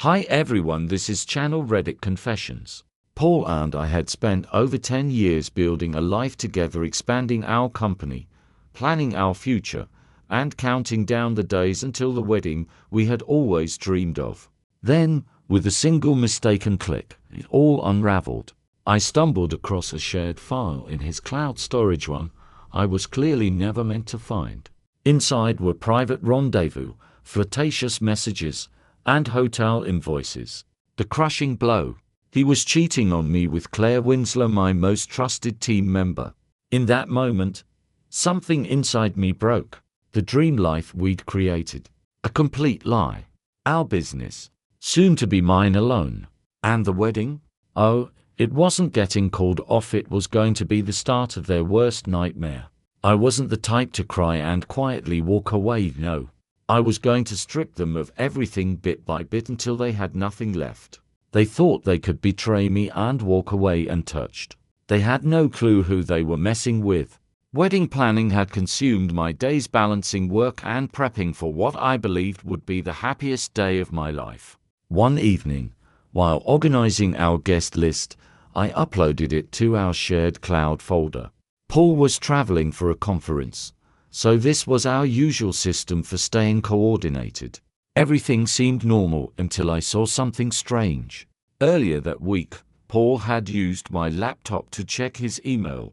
Hi everyone, this is channel Reddit Confessions. Paul and I had spent over 10 years building a life together, expanding our company, planning our future, and counting down the days until the wedding we had always dreamed of. Then, with a single mistaken click, it all unraveled. I stumbled across a shared file in his cloud storage one I was clearly never meant to find. Inside were private rendezvous, flirtatious messages, and hotel invoices. The crushing blow. He was cheating on me with Claire Winslow, my most trusted team member. In that moment, something inside me broke. The dream life we'd created. A complete lie. Our business, soon to be mine alone. And the wedding? Oh, it wasn't getting called off, it was going to be the start of their worst nightmare. I wasn't the type to cry and quietly walk away, no. I was going to strip them of everything bit by bit until they had nothing left. They thought they could betray me and walk away untouched. They had no clue who they were messing with. Wedding planning had consumed my days, balancing work and prepping for what I believed would be the happiest day of my life. One evening, while organizing our guest list, I uploaded it to our shared cloud folder. Paul was traveling for a conference, so this was our usual system for staying coordinated. Everything seemed normal until I saw something strange. Earlier that week, Paul had used my laptop to check his email,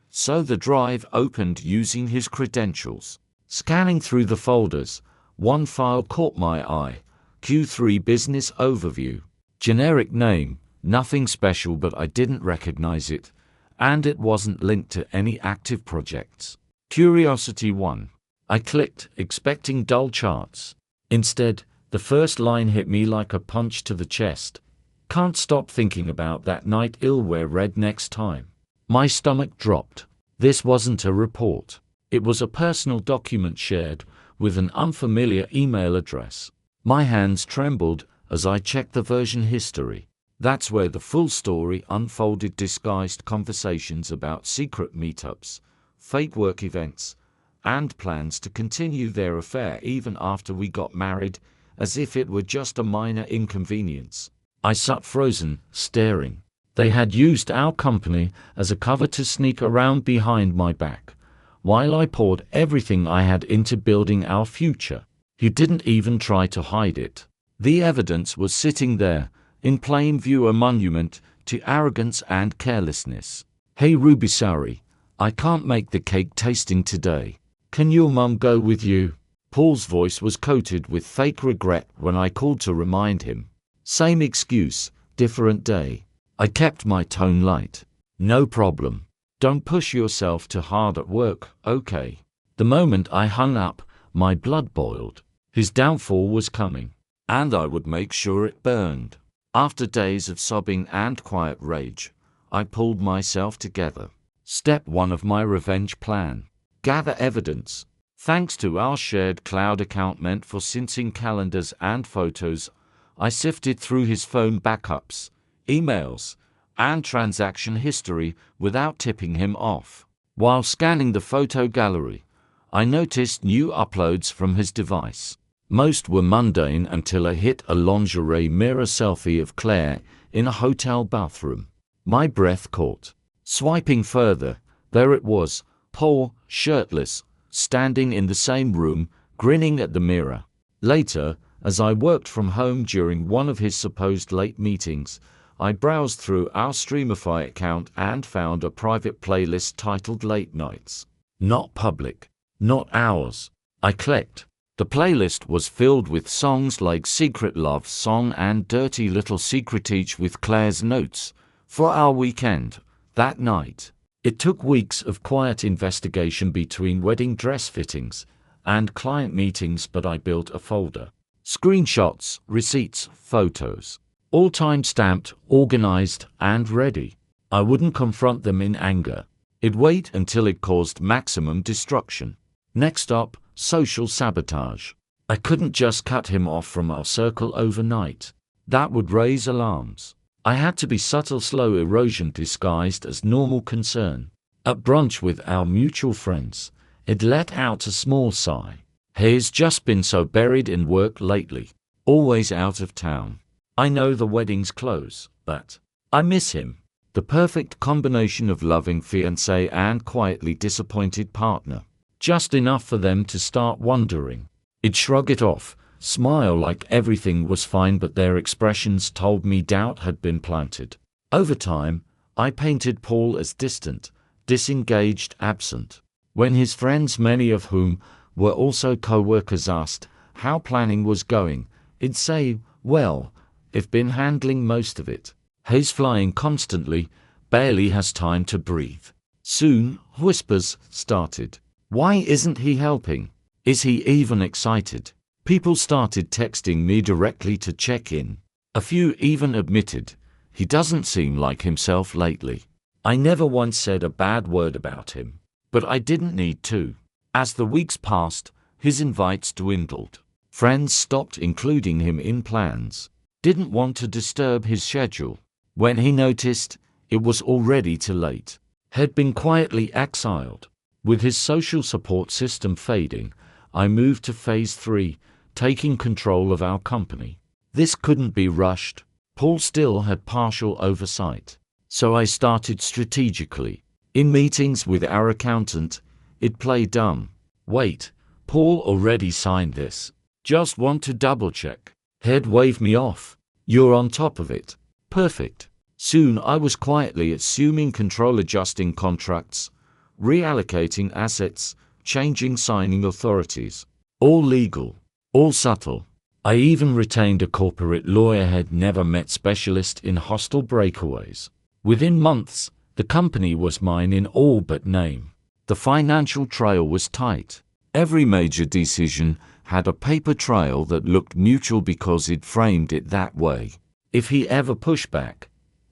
so the drive opened using his credentials. Scanning through the folders, one file caught my eye. Q3 Business Overview. Generic name, nothing special, but I didn't recognize it, and it wasn't linked to any active projects. Curiosity 1. I clicked, expecting dull charts. Instead, the first line hit me like a punch to the chest. Can't stop thinking about that night, I'll wear red next time. My stomach dropped. This wasn't a report. It was a personal document shared with an unfamiliar email address. My hands trembled as I checked the version history. That's where the full story unfolded: disguised conversations about secret meetups, fake work events, and plans to continue their affair even after we got married, as if it were just a minor inconvenience. I sat frozen, staring. They had used our company as a cover to sneak around behind my back, while I poured everything I had into building our future. You didn't even try to hide it. The evidence was sitting there, in plain view, a monument to arrogance and carelessness. Hey Rubisari, I can't make the cake tasting today. Can your mum go with you? Paul's voice was coated with fake regret when I called to remind him. Same excuse, different day. I kept my tone light. No problem. Don't push yourself too hard at work, okay? The moment I hung up, my blood boiled. His downfall was coming, and I would make sure it burned. After days of sobbing and quiet rage, I pulled myself together. Step 1 of my revenge plan. Gather evidence. Thanks to our shared cloud account meant for syncing calendars and photos, I sifted through his phone backups, emails, and transaction history without tipping him off. While scanning the photo gallery, I noticed new uploads from his device. Most were mundane until I hit a lingerie mirror selfie of Claire in a hotel bathroom. My breath caught. Swiping further, there it was, Paul, shirtless, standing in the same room, grinning at the mirror. Later, as I worked from home during one of his supposed late meetings, I browsed through our Streamify account and found a private playlist titled Late Nights. Not public. Not ours. I clicked. The playlist was filled with songs like Secret Love Song and Dirty Little Secret, each with Claire's notes for our weekend that night. It took weeks of quiet investigation between wedding dress fittings and client meetings, but I built a folder. Screenshots, receipts, photos. All time-stamped, organized, and ready. I wouldn't confront them in anger. I'd wait until it caused maximum destruction. Next up, social sabotage. I couldn't just cut him off from our circle overnight. That would raise alarms. I had to be subtle, slow erosion disguised as normal concern. At brunch with our mutual friends, it let out a small sigh. He's just been so buried in work lately. Always out of town. I know the wedding's close, but I miss him. The perfect combination of loving fiancé and quietly disappointed partner. Just enough for them to start wondering. I'd shrug it off, smile like everything was fine, but their expressions told me doubt had been planted. Over time, I painted Paul as distant, disengaged, absent. When his friends, many of whom were also co-workers, asked how planning was going, he'd say, "Well, I've been handling most of it. He's flying constantly, barely has time to breathe." Soon, whispers started. Why isn't he helping? Is he even excited? People started texting me directly to check in. A few even admitted, he doesn't seem like himself lately. I never once said a bad word about him, but I didn't need to. As the weeks passed, his invites dwindled. Friends stopped including him in plans. Didn't want to disturb his schedule. When he noticed, it was already too late. Had been quietly exiled. With his social support system fading, I moved to phase 3, taking control of our company. This couldn't be rushed. Paul still had partial oversight. So I started strategically. In meetings with our accountant, it played dumb. Wait, Paul already signed this. Just want to double check. He'd wave me off. You're on top of it. Perfect. Soon I was quietly assuming control, adjusting contracts, reallocating assets, changing signing authorities. All legal, all subtle. I even retained a corporate lawyer, had never met specialist in hostile breakaways. Within months, the company was mine in all but name. The financial trail was tight. Every major decision had a paper trail that looked neutral because it framed it that way. If he ever pushed back,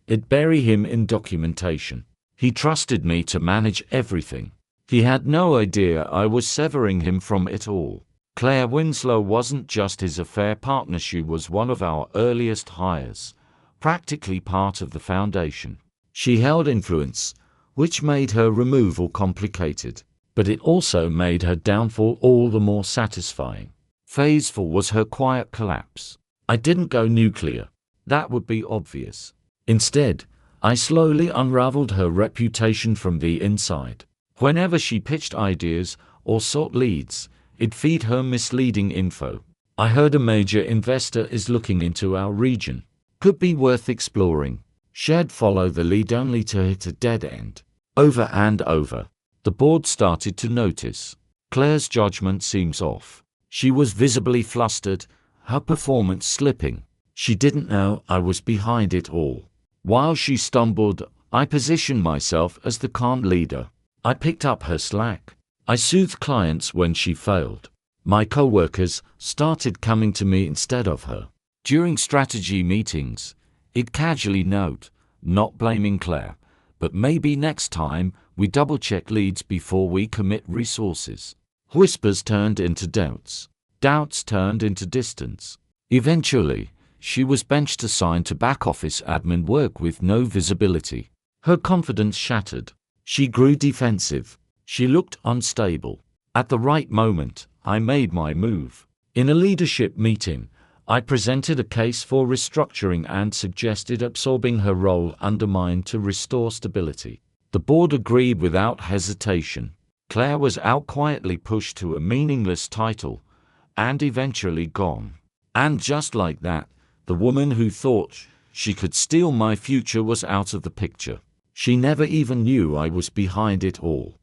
it'd bury him in documentation. He trusted me to manage everything. He had no idea I was severing him from it all. Claire Winslow wasn't just his affair partner, she was one of our earliest hires, practically part of the foundation. She held influence, which made her removal complicated, but it also made her downfall all the more satisfying. Phase 4 was her quiet collapse. I didn't go nuclear. That would be obvious. Instead, I slowly unraveled her reputation from the inside. Whenever she pitched ideas or sought leads, it'd feed her misleading info. I heard a major investor is looking into our region. Could be worth exploring. She'd follow the lead only to hit a dead end. Over and over. The board started to notice. Claire's judgment seems off. She was visibly flustered, her performance slipping. She didn't know I was behind it all. While she stumbled, I positioned myself as the calm leader. I picked up her slack. I soothed clients when she failed. My co-workers started coming to me instead of her. During strategy meetings, I'd casually note, not blaming Claire, but maybe next time we double-check leads before we commit resources. Whispers turned into doubts. Doubts turned into distance. Eventually, she was benched, assigned to back-office admin work with no visibility. Her confidence shattered. She grew defensive. She looked unstable. At the right moment, I made my move. In a leadership meeting, I presented a case for restructuring and suggested absorbing her role under mine to restore stability. The board agreed without hesitation. Claire was out, quietly pushed to a meaningless title, and eventually gone. And just like that, the woman who thought she could steal my future was out of the picture. She never even knew I was behind it all.